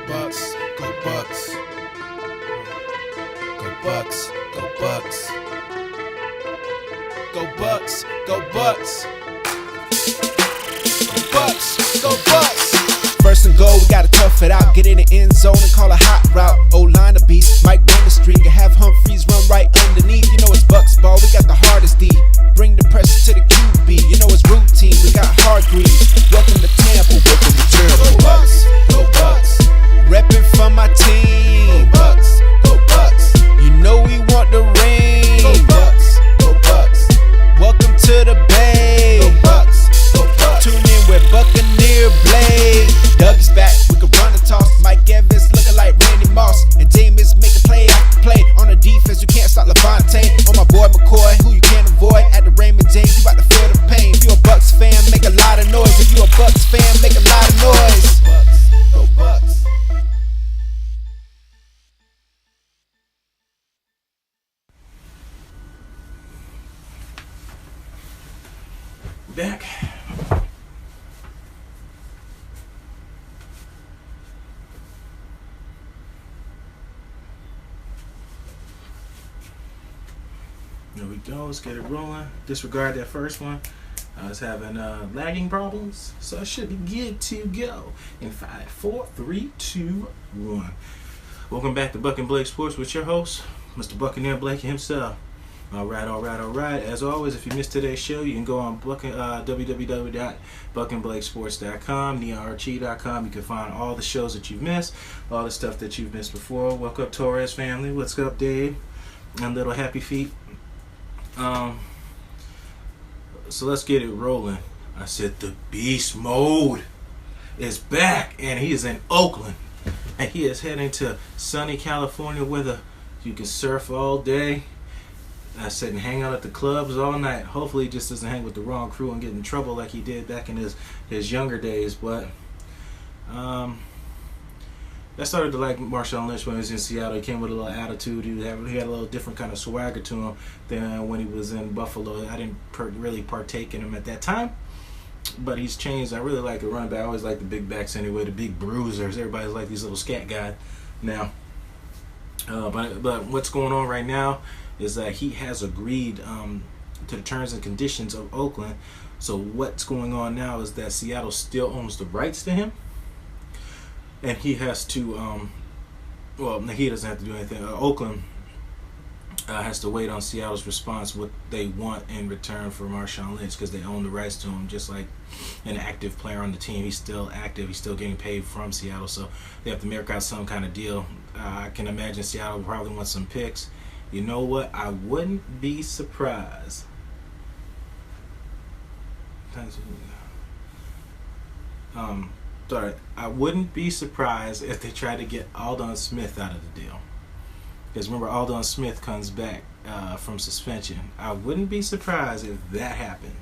Bucks, go Bucks. Go Bucks, go Bucks. Go Bucks, go Bucks. Go Bucks, go Bucks. First and goal, we gotta tough it out. Get in the end zone and call a hot route. O-line a beast, Mike down the street. Can have Humphreys run right underneath. You know it's Bucks ball, we got the hardest D. Bring the pressure to the QB. You know it's routine, we got hard greens. Welcome to Tampa, welcome to Tampa. Go Bucks, go Bucks. Reppin' for my team. Go Bucks, go Bucks. You know we want the ring. Go Bucks, go Bucks. Welcome to the Bay. Go Bucks, go Bucks. Tune in with Buccaneer Blade. Doug's back, we can run the toss. Mike Evans looking like Randy Moss. And Jameis making play after play. On the defense, you can't stop Levante. On my boy McCoy, who you can't avoid. At the Raymond James, you about to feel the pain. If you a Bucks fan, make a lot of noise. If you a Bucks fan, make a lot of noise. Go Bucks. Back. There we go. Let's get it rolling. Disregard that first one. I was having lagging problems, so I should be good to go. In 5, 4, 3, 2, 1. Welcome back to Bucnblake Sports with your host, Mr. Buccaneer Blake himself. All right. As always, if you missed today's show, you can go on www.bucnblakesports.com, neonarchie.com. You can find all the shows that you've missed, all the stuff that you've missed before. Welcome up, Torres family. What's up, Dave? And little Happy Feet. So let's get it rolling. I said the beast mode is back, and he is in Oakland, and he is heading to sunny California where you can surf all day. I said and hang out at the clubs all night. Hopefully he just doesn't hang with the wrong crew and get in trouble like he did back in his younger days. But I started to like Marshawn Lynch when he was in Seattle. He came with a little attitude. He had a little different kind of swagger to him than when he was in Buffalo. I didn't really partake in him at that time, but he's changed. I really like the running back. I always like the big backs anyway, the big bruisers. Everybody's like these little scat guys now. But what's going on right now is that he has agreed to the terms and conditions of Oakland. So what's going on now is that Seattle still owns the rights to him, and he has to he doesn't have to do anything. Oakland has to wait on Seattle's response, what they want in return for Marshawn Lynch, because they own the rights to him, just like an active player on the team. He's still active. He's still getting paid from Seattle, so they have to work out some kind of deal. I can imagine Seattle probably wants some picks. You know what? I wouldn't be surprised. I wouldn't be surprised if they try to get Aldon Smith out of the deal. Because remember, Aldon Smith comes back from suspension. I wouldn't be surprised if that happened.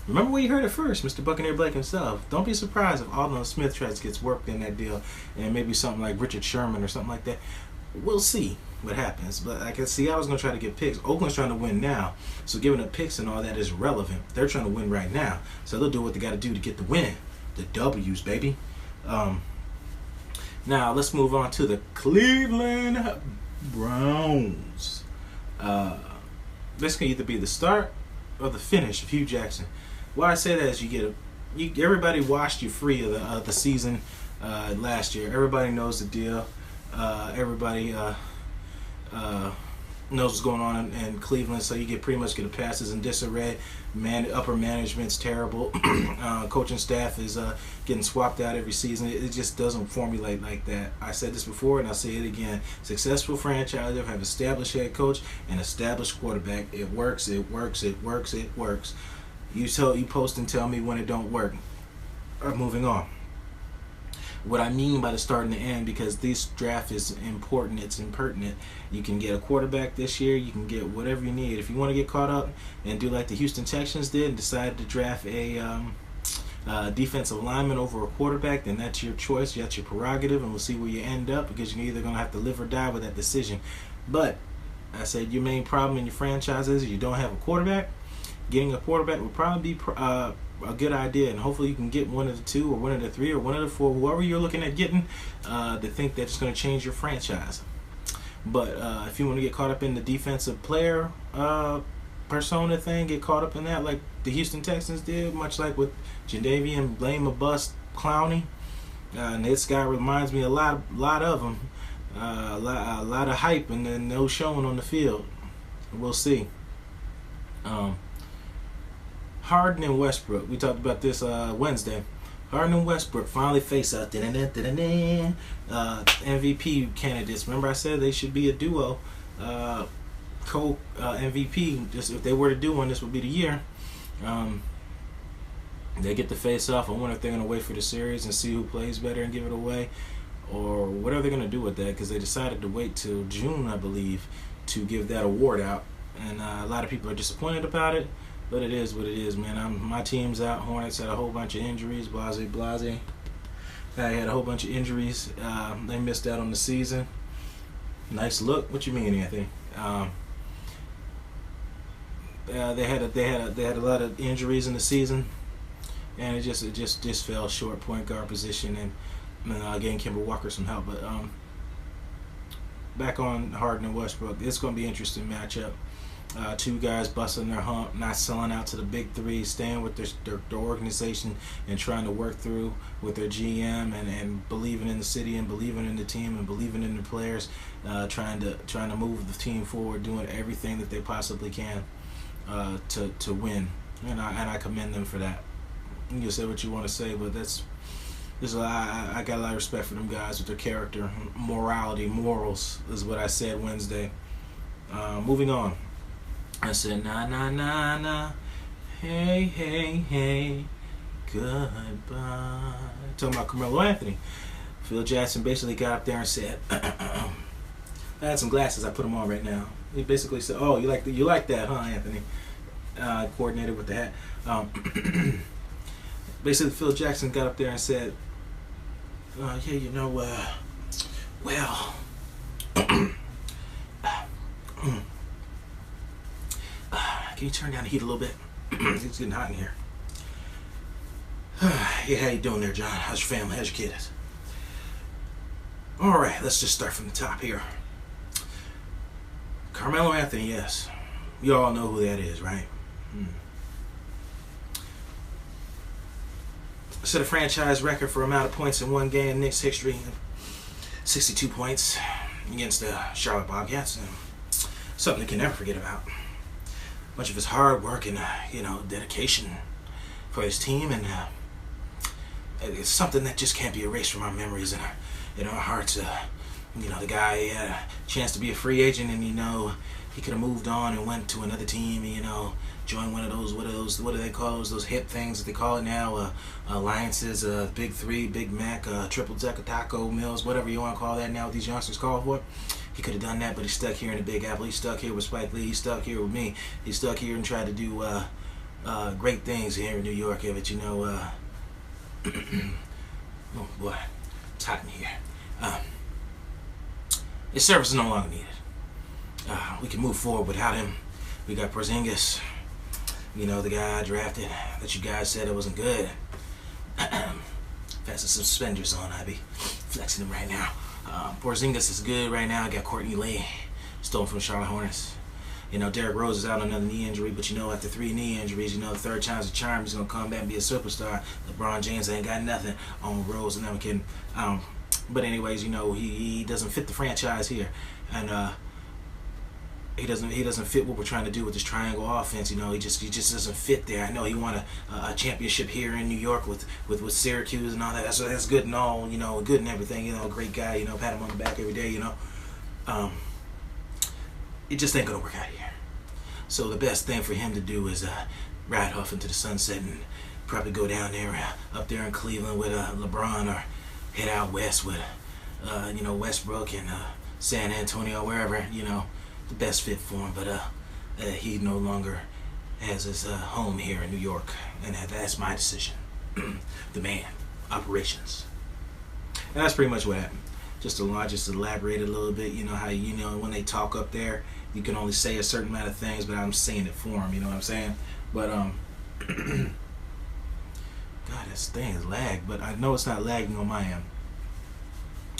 Remember where you heard it first, Mr. Buccaneer Blake himself. Don't be surprised if Aldon Smith gets worked in that deal, and maybe something like Richard Sherman or something like that. We'll see what happens. But I guess Seattle's going to try to get picks. Oakland's trying to win now. So giving up picks and all that is irrelevant. They're trying to win right now. So they'll do what they got to do to get the win. The W's, baby. Now let's move on to the Cleveland Browns. This can either be the start or the finish of Hugh Jackson. Why I say that is everybody washed you free of the season last year. Everybody knows the deal. Everybody knows what's going on in Cleveland, so you pretty much get the passes in disarray. Upper management's terrible. Coaching staff is getting swapped out every season. It just doesn't formulate like that. I said this before, and I'll say it again. Successful franchise have established head coach and established quarterback. It works. It works. It works. It works. You post and tell me when it don't work. Moving on. What I mean by the start and the end, because this draft is important, it's impertinent. You can get a quarterback this year, you can get whatever you need. If you want to get caught up and do like the Houston Texans did and decide to draft a defensive lineman over a quarterback, then that's your choice, that's your prerogative, and we'll see where you end up, because you're either going to have to live or die with that decision. But I said your main problem in your franchise is you don't have a quarterback. getting a quarterback would probably be a good idea, and hopefully you can get one of the two or one of the three or one of the four, whoever you're looking at getting, to think that it's going to change your franchise. But if you want to get caught up in the defensive player persona thing, get caught up in that like the Houston Texans did, much like with Jadavian Blame a Bust Clowney. And this guy reminds me a lot of him. A lot of hype and then no showing on the field. We'll see. Harden and Westbrook. We talked about this Wednesday. Harden and Westbrook finally face out. MVP candidates. Remember I said they should be a duo. Co-MVP. Just if they were to do one, this would be the year. They get to face off. I wonder if they're going to wait for the series and see who plays better and give it away, or whatever they're going to do with that, because they decided to wait till June, I believe, to give that award out. And a lot of people are disappointed about it, but it is what it is, man. My team's out. Hornets had a whole bunch of injuries. Blase. I had a whole bunch of injuries. They missed out on the season. Nice look. What you mean, Anthony? They had a lot of injuries in the season, and it just fell short point guard position, and getting Kemba Walker some help. But back on Harden and Westbrook, it's going to be an interesting matchup. Two guys busting their hump, not selling out to the big three, staying with their organization and trying to work through with their GM and believing in the city and believing in the team and believing in the players, trying to move the team forward, doing everything that they possibly can to win. And I commend them for that. You can say what you want to say, but I got a lot of respect for them guys with their character, morality, morals is what I said Wednesday. Moving on. I said, nah, hey, goodbye. Talking about Carmelo Anthony. Phil Jackson basically got up there and said, I had some glasses, I put them on right now. He basically said, oh, you like that, huh, Anthony? Coordinated with the hat. Basically, Phil Jackson got up there and said, well, can you turn down the heat a little bit? It's getting hot in here. Yeah, how you doing there, John? How's your family? How's your kids? All right, let's just start from the top here. Carmelo Anthony, yes. You all know who that is, right? Set a franchise record for amount of points in one game in Knicks history. 62 points against the Charlotte Bobcats. Something they can never forget about. Much of his hard work and dedication for his team, and it's something that just can't be erased from our memories and our hearts. The guy had a chance to be a free agent, and he could have moved on and went to another team, joined one of those, what do they call those hip things that they call it now, alliances, Big Three, Big Mac, Triple Decker, Taco Mills, whatever you want to call that now, what these youngsters call for. He could have done that, but he's stuck here in the Big Apple. He's stuck here with Spike Lee. He's stuck here with me. He's stuck here and tried to do great things here in New York. But oh boy, it's hot in here. His service is no longer needed. We can move forward without him. We got Porzingis, the guy I drafted that you guys said it wasn't good. Fasten some suspenders on. I be flexing him right now. Porzingis is good right now. I got Courtney Lee, stolen from the Charlotte Hornets. Derrick Rose is out on another knee injury, but after 3 knee injuries, the third time's a charm. He's gonna come back and be a superstar. LeBron James ain't got nothing on Rose, and I'm kidding. But anyways, he doesn't fit the franchise here, and he doesn't fit what we're trying to do with this triangle offense. He just doesn't fit there. I know he won a championship here in New York with Syracuse and all that. That's good and all, good and everything. Great guy. Pat him on the back every day. It just ain't gonna work out here. So the best thing for him to do is ride off into the sunset and probably go down there, up there in Cleveland with LeBron, or head out west with Westbrook and San Antonio, wherever. The best fit for him, but he no longer has his home here in New York, and that's my decision. The man, operations, and that's pretty much what happened. Just elaborate a little bit. How when they talk up there, you can only say a certain amount of things, but I'm saying it for him. You know what I'm saying? But God, this thing is lagged, but I know it's not lagging on my end.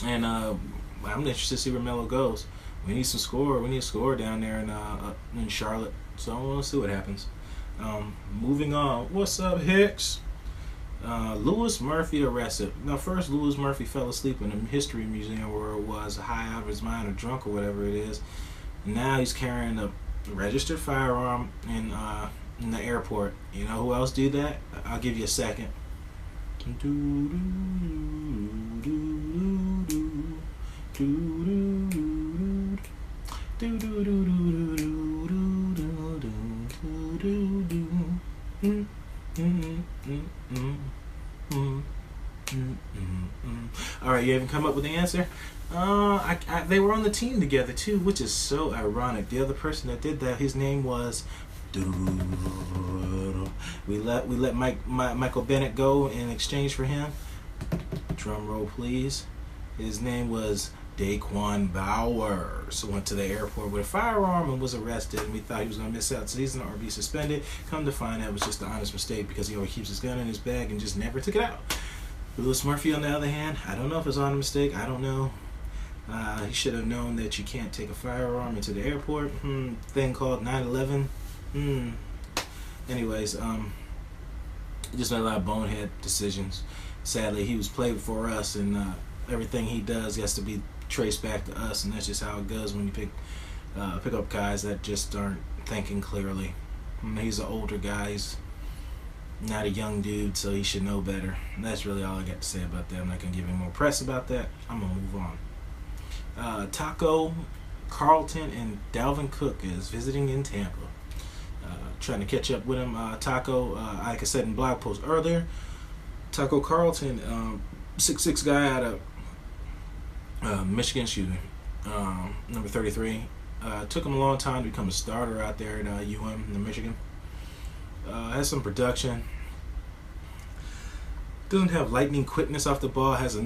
And I'm interested to see where Melo goes. We need some score. We need a score down there in Charlotte. So we'll see what happens. Moving on. What's up, Hicks? Lewis Murphy arrested. Now, first, Lewis Murphy fell asleep in a history museum where it was high out of his mind or drunk or whatever it is. Now he's carrying a registered firearm in the airport. You know who else did that? I'll give you a second. All right, you haven't come up with the answer. They were on the team together too, which is so ironic. The other person that did that, his name was. We let Michael Bennett go in exchange for him. Drum roll, please. His name was Daquan Bowers. Went to the airport with a firearm and was arrested, and we thought he was going to miss out season or be suspended. Come to find out it was just an honest mistake because he always keeps his gun in his bag and just never took it out. Lewis Murphy, on the other hand, I don't know if it was on a mistake. I don't know. He should have known that you can't take a firearm into the airport. Thing called 9/11. Anyways, he just made a lot of bonehead decisions. Sadly, he was played for us, and everything he does has to be traced back to us, and that's just how it goes when you pick up guys that just aren't thinking clearly. He's an older guy. He's not a young dude, so he should know better. And that's really all I got to say about that. I'm not going to give any more press about that. I'm going to move on. Taco, Carlton, and Dalvin Cook is visiting in Tampa. Trying to catch up with him. Taco, like I said in blog post earlier, Taco Carlton, 6'6" guy out of Michigan, number 33. Took him a long time to become a starter out there at UM in Michigan. Has some production. Doesn't have lightning quickness off the ball. Has a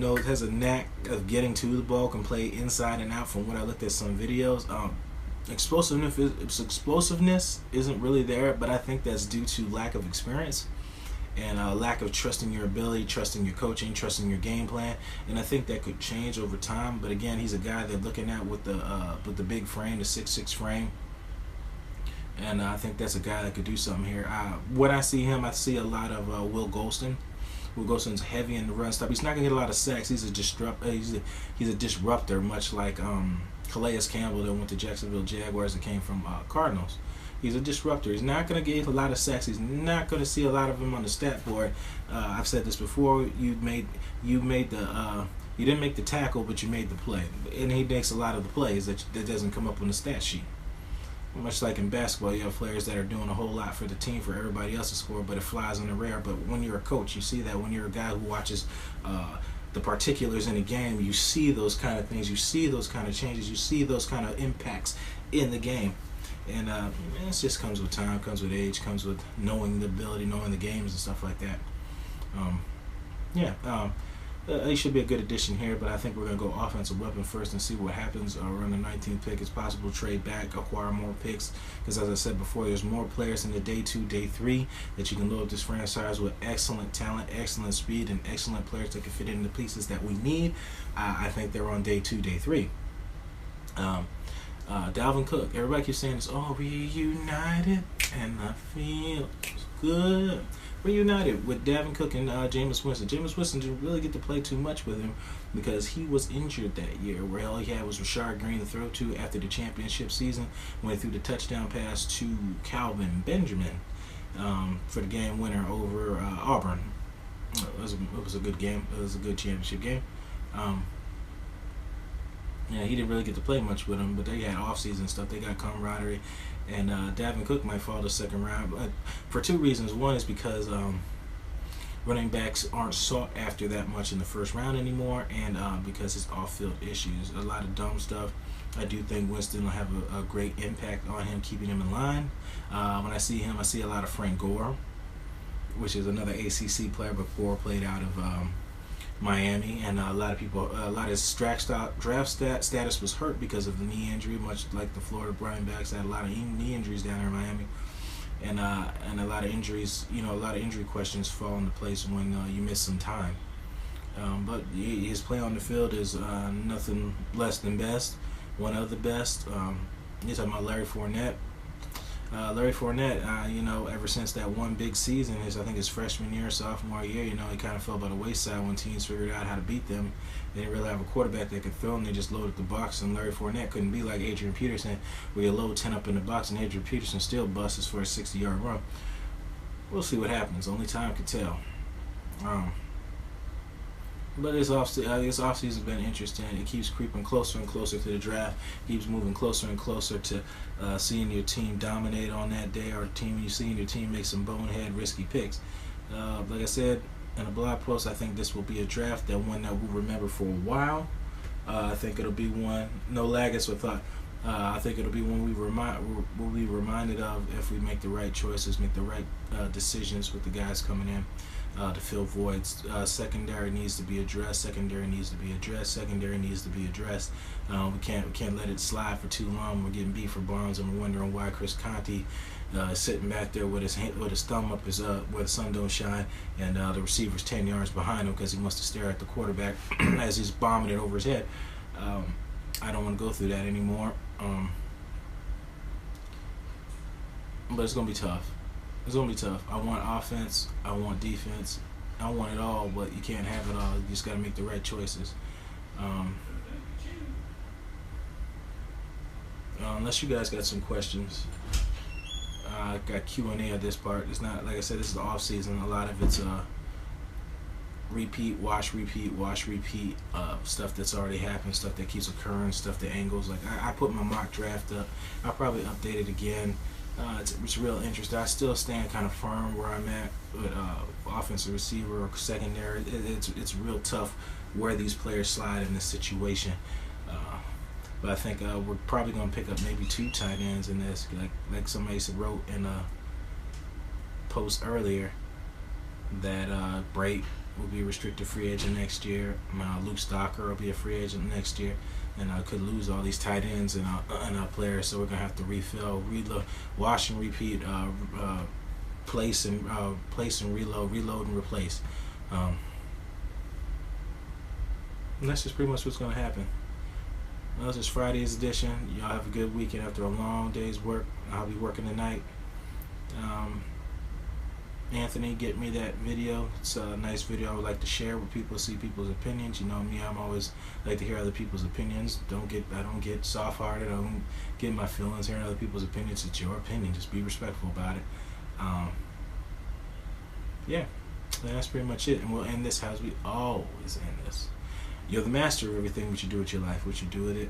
knack of getting to the ball. Can play inside and out. From what I looked at some videos, explosiveness isn't really there, but I think that's due to lack of experience and lack of trusting your ability, trusting your coaching, trusting your game plan, and I think that could change over time. But again, he's a guy they're looking at with the big frame, the 6'6" frame, and I think that's a guy that could do something here. When I see him, I see a lot of Will Golston. Will Golston's heavy in the run stop. He's not gonna get a lot of sacks. He's a disruptor, much like Calais Campbell that went to Jacksonville Jaguars and came from Cardinals. He's a disruptor. He's not going to get a lot of sacks. He's not going to see a lot of them on the stat board. I've said this before. You didn't make the tackle, but you made the play, and he makes a lot of the plays that doesn't come up on the stat sheet. Much like in basketball, you have players that are doing a whole lot for the team for everybody else to score, but it flies on the rare. But when you're a coach, you see that. When you're a guy who watches the particulars in the game, you see those kind of things, you see those kind of changes, you see those kind of impacts in the game. And it just comes with time, comes with age, comes with knowing the ability, knowing the games and stuff like that. He should be a good addition here, but I think we're going to go offensive weapon first and see what happens around the 19th pick. It's possible to trade back, acquire more picks, because as I said before, there's more players in the day 2, day 3 that you can load up this franchise with excellent talent, excellent speed, and excellent players that can fit in the pieces that we need. I think they're on day 2, day 3. Dalvin Cook, everybody keeps saying this, reunited, and I feel good. Reunited with Dalvin Cook and Jameis Winston. Jameis Winston didn't really get to play too much with him because he was injured that year, where all he had was Rashard Green to throw to after the championship season when he threw the touchdown pass to Calvin Benjamin for the game winner over Auburn. It was a good game. It was a good championship game. He didn't really get to play much with him, but they had off-season stuff. They got camaraderie. And Dalvin Cook might fall to second round, but for two reasons. One is because running backs aren't sought after that much in the first round anymore, and because his off-field issues, a lot of dumb stuff. I do think Winston will have a great impact on him, keeping him in line. When I see him, I see a lot of Frank Gore, which is another ACC player, but Gore played out of Miami, and a lot of his draft status was hurt because of the knee injury, much like the Florida running backs had a lot of knee injuries down there in Miami. and a lot of injuries. A lot of injury questions fall into place when you miss some time. But his play on the field is nothing less than best, one of the best. You're talking about Larry Fournette. Ever since that one big season, I think his freshman year, sophomore year, he kind of fell by the wayside when teams figured out how to beat them. They didn't really have a quarterback that could throw, and they just loaded the box. And Larry Fournette couldn't be like Adrian Peterson, where you load 10 up in the box, and Adrian Peterson still busts for a 60-yard run. We'll see what happens. Only time can tell. But this offseason has been interesting. It keeps creeping closer and closer to the draft. Keeps moving closer and closer to seeing your team dominate on that day, or seeing your team make some bonehead, risky picks. Like I said in a blog post, I think this will be a draft one that we'll remember for a while. I think it'll be one, no laggers with thought. I think it'll be one we'll be reminded of if we make the right choices, make the right decisions with the guys coming in to fill voids. Secondary needs to be addressed. We can't let it slide for too long. We're getting beat for Barnes, and we're wondering why Chris Conte is sitting back there with his thumb up where the sun don't shine, and the receiver's 10 yards behind him because he wants to stare at the quarterback as he's bombing it over his head. I don't want to go through that anymore. But it's going to be tough. I want offense. I want defense. I want it all, but you can't have it all. You just got to make the right choices. Unless you guys got some questions. I got Q&A at this part. It's not, like I said, this is the off season. A lot of it's repeat, stuff that's already happened, stuff that keeps occurring, stuff that angles. Like I put my mock draft up. I'll probably update it again. It's real interesting. I still stand kind of firm where I'm at with offensive receiver or secondary. It's real tough where these players slide in this situation. But I think we're probably going to pick up maybe 2 tight ends in this. Like somebody wrote in a post earlier that Brake will be a restricted free agent next year. Luke Stocker will be a free agent next year. And I could lose all these tight ends and our players, so we're gonna have to wash and repeat, place and reload and replace. And that's just pretty much what's gonna happen. Well, this is Friday's edition. Y'all have a good weekend after a long day's work. I'll be working tonight. Anthony, get me that video. It's a nice video I would like to share with people, see people's opinions. You know me, I'm always like to hear other people's opinions. I don't get soft-hearted. I don't get in my feelings hearing other people's opinions. It's your opinion. Just be respectful about it. Yeah, that's pretty much it. And we'll end this as we always end this. You're the master of everything what you do with your life. What you do with it,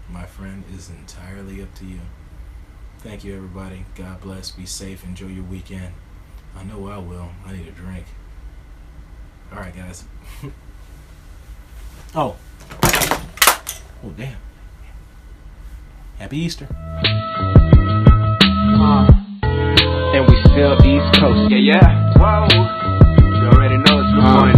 my friend, is entirely up to you. Thank you, everybody. God bless. Be safe. Enjoy your weekend. I know I will. I need a drink. Alright, guys. Oh, damn. Happy Easter. And we still East Coast. Yeah. Whoa. You already know it's good morning.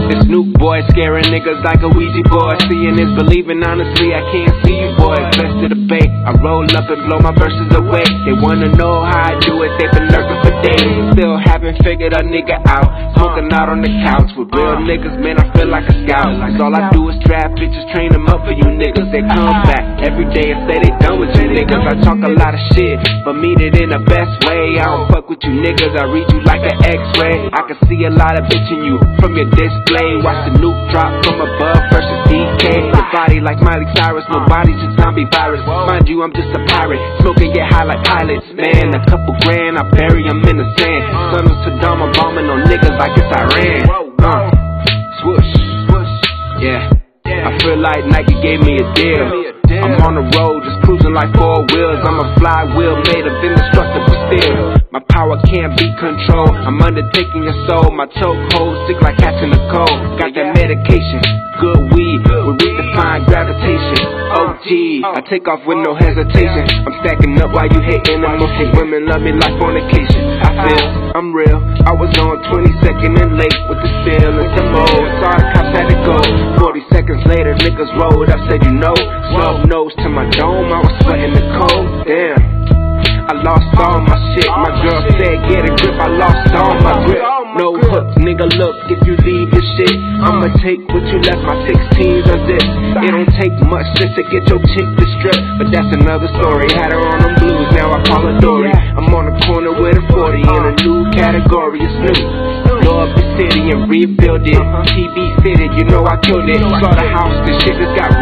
This Snoop boy scaring niggas like a Ouija board. Seeing is believing, honestly, I can't see you boys. Best of the bay, I roll up and blow my verses away. They wanna know how I do it, they've been lurking for days. Still haven't figured a nigga out. Smoking out on the couch with real niggas, man, I feel like a scout. Cause all I do is trap bitches, train them up for you niggas. They come back every day and say they done with you niggas. I talk a lot of shit, but mean it in the best way. I don't fuck with you niggas, I read you like an x-ray. I can see a lot of bitch in you from your display. Watch the nuke drop from above versus DK. Your body like Miley Cyrus, nobody's just zombie virus. Mind you, I'm just a pirate, smoking get high like pilots. Man, a couple grand, I bury them in the sand. Son of Saddam, I'm bombing on niggas like it's Iran. Swoosh, yeah. I feel like Nike gave me a deal. I'm on the road, just cruising like 4 wheels. I'm a flywheel made of indestructible steel. My power can't be controlled. I'm undertaking your soul. My chokehold sick like catching a cold. Got that medication, good weed, will redefine gravitation. OG, I take off with no hesitation. I'm stacking up while you hating. And most of women love me like fornication. I feel I'm real. I was on 22nd and late with the steel and some old. Saw the cops had to go. 40 seconds later, niggas rolled. I said, you know, snub nose to my dome. I was sweating the cold. Damn. a look if you leave your shit. I'ma take what you left, my 16s unzipped. It don't take much just to get your chick to strip, but that's another story. Had her on them blues, now I call her Dory. I'm on the corner with a 40 in a new category of Snoop. Blow up the city and rebuild it. TV fitted, you know I killed it. Slaughterhouse, the shit just got